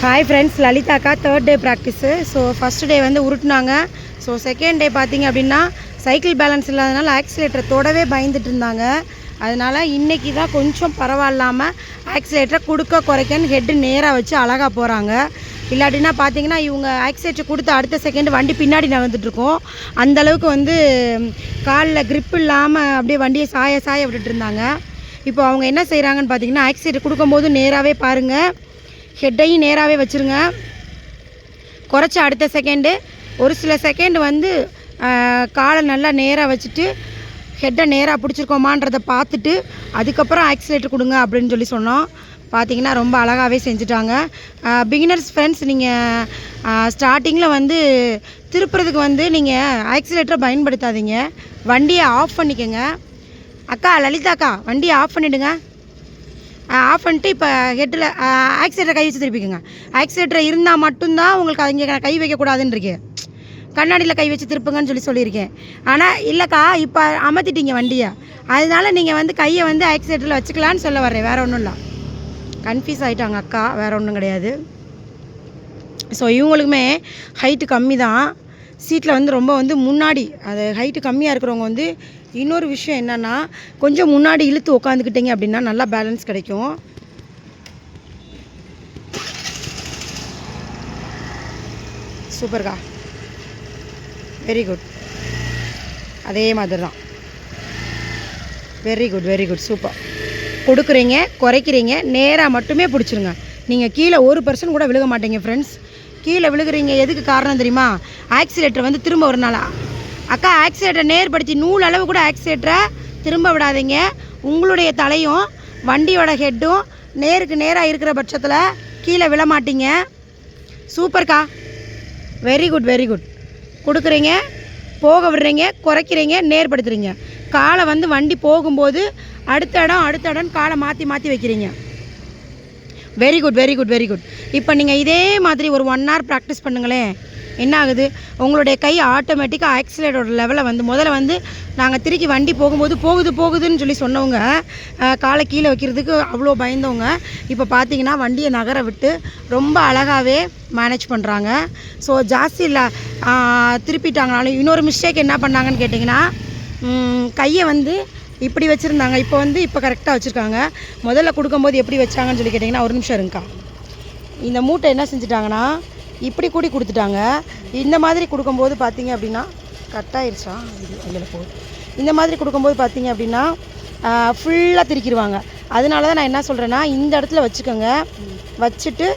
Hi friends, லலிதாக்கா third day practice. So first day வந்து உருட்டினாங்க. ஸோ செகண்ட் டே பார்த்திங்க அப்படின்னா சைக்கிள் பேலன்ஸ் இல்லாதனால ஆக்சிலேட்டரை தொடவே பயந்துட்டு இருந்தாங்க. அதனால் இன்றைக்கி தான் கொஞ்சம் பரவாயில்லாமல் ஆக்சிலேட்டரை கொடுக்க குறைக்கன்னு ஹெட்டு நேராக வச்சு அழகாக போகிறாங்க. இல்லாட்டினா பார்த்திங்கன்னா இவங்க ஆக்சிலேட்டர் கொடுத்த அடுத்த செகண்டு வண்டி பின்னாடி நகர்ந்துட்டுருக்கோம். அந்தளவுக்கு வந்து காலில் க்ரிப் இல்லாமல் அப்படியே வண்டியை சாய விட்டுட்டு இருந்தாங்க. இப்போ அவங்க என்ன செய்கிறாங்கன்னு பார்த்திங்கன்னா ஆக்சிலேட்டர் கொடுக்கும்போது நேராகவே பாருங்கள், ஹெட்டையும் நேராகவே வச்சுருங்க. குறைச்ச அடுத்த செகண்டு ஒரு சில செகண்டு வந்து காலை நல்லா நேராக வச்சுட்டு ஹெட்டை நேராக பிடிச்சிருக்கோமான்றதை பார்த்துட்டு அதுக்கப்புறம் ஆக்சிலேட்டர் கொடுங்க அப்படின்னு சொல்லி சொன்னோம். பார்த்திங்கன்னா ரொம்ப அழகாகவே செஞ்சுட்டாங்க. பிகினர்ஸ் ஃப்ரெண்ட்ஸ், நீங்கள் ஸ்டார்டிங்கில் வந்து திருப்புறதுக்கு வந்து நீங்கள் ஆக்சிலேட்டரை பயன்படுத்தாதீங்க, வண்டியை ஆஃப் பண்ணிக்கோங்க. அக்கா லலிதாக்கா, வண்டியை ஆஃப் பண்ணிவிடுங்க. ஆஃப் பண்ணிட்டு இப்போ ஹெட்டில் ஆக்சிலேட்டரை கை வச்சு திருப்பிக்குங்க. ஆக்சிலேட்டர் இருந்தால் மட்டும்தான் உங்களுக்கு அங்கே கை வைக்கக்கூடாதுன்னு இருக்கு. கண்ணாடியில் கை வச்சு திருப்புங்கன்னு சொல்லியிருக்கேன். ஆனால் இல்லைக்கா, இப்போ அமர்த்திட்டீங்க வண்டியை, அதனால நீங்கள் வந்து கையை வந்து ஆக்சிலேட்டரில் வச்சுக்கலான்னு சொல்ல வர்றேன், வேறு ஒன்றும் இல்லை. கன்ஃபியூஸ் ஆகிட்டாங்க அக்கா, வேறு ஒன்றும் கிடையாது. ஸோ இவங்களுக்குமே ஹைட்டு கம்மி தான், சீட்டில் வந்து ரொம்ப வந்து முன்னாடி, அது ஹைட்டு கம்மியாக இருக்கிறவங்க வந்து இன்னொரு விஷயம் என்னென்னா கொஞ்சம் முன்னாடி இழுத்து உட்காந்துக்கிட்டீங்க அப்படின்னா நல்லா பேலன்ஸ் கிடைக்கும். சூப்பர்க்கா, வெரி குட். அதே மாதிரி தான், வெரி குட் சூப்பர். கொடுக்குறீங்க, குறைக்கிறீங்க, நேராக மட்டுமே பிடிச்சிருங்க. நீங்கள் கீழே 1% கூட விழுக மாட்டீங்க ஃப்ரெண்ட்ஸ். கீழே விழுகிறீங்க எதுக்கு காரணம் தெரியுமா? ஆக்சிலேட்டர் வந்து திரும்ப ஒரு நாளா அக்கா ஆக்சிலேட்டரை நேர்படுத்தி நூல் அளவு கூட ஆக்சிலேட்டரை திரும்ப விடாதீங்க. உங்களுடைய தலையும் வண்டியோட ஹெட்டும் நேருக்கு நேராக இருக்கிற பட்சத்தில் கீழே விழ மாட்டீங்க. சூப்பர்க்கா, வெரி குட். கொடுக்குறீங்க, போக விடுறீங்க, குறைக்கிறீங்க, நேர்படுத்துறீங்க. காலை வந்து வண்டி போகும்போது அடுத்த இடம் காலை மாற்றி வைக்கிறீங்க. Very good. இப்போ நீங்கள் இதே மாதிரி ஒரு 1 hour ப்ராக்டிஸ் பண்ணுங்களேன். என்ன ஆகுது, உங்களுடைய கை ஆட்டோமேட்டிக்காக ஆக்சிலேட்டரோட லெவலை வந்து முதல்ல வந்து நாங்கள் திருக்கி வண்டி போகும்போது போகுதுன்னு சொல்லி சொன்னவங்க, காலை கீழே வைக்கிறதுக்கு அவ்வளோ பயந்தவங்க, இப்போ பார்த்தீங்கன்னா வண்டியை நகர விட்டு ரொம்ப அழகாகவே மேனேஜ் பண்ணுறாங்க. ஸோ ஜாஸ்தி இல்லை திருப்பிட்டாங்கனாலும் இன்னொரு மிஸ்டேக் என்ன பண்ணாங்கன்னு கேட்டிங்கன்னா, கையை வந்து இப்படி வச்சுருந்தாங்க, இப்போ கரெக்டாக வச்சுருக்காங்க. முதல்ல கொடுக்கும்போது எப்படி வச்சாங்கன்னு சொல்லி கேட்டிங்கன்னா, ஒரு நிமிஷம் இருங்கக்கா. இந்த மூட்டை என்ன செஞ்சுட்டாங்கன்னா இப்படி கூடி கொடுத்துட்டாங்க. இந்த மாதிரி கொடுக்கும்போது பார்த்தீங்க அப்படின்னா கட்டாயிருச்சா இல்லை போகுது. இந்த மாதிரி கொடுக்கும்போது பார்த்தீங்க அப்படின்னா ஃபுல்லாக திருக்கிடுவாங்க. அதனால தான் நான் என்ன சொல்கிறேன்னா, இந்த இடத்துல வச்சுக்கோங்க. வச்சுட்டு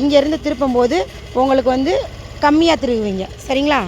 இங்கேருந்து திருப்பும்போது உங்களுக்கு வந்து கம்மியாக திருகுவீங்க. சரிங்களா?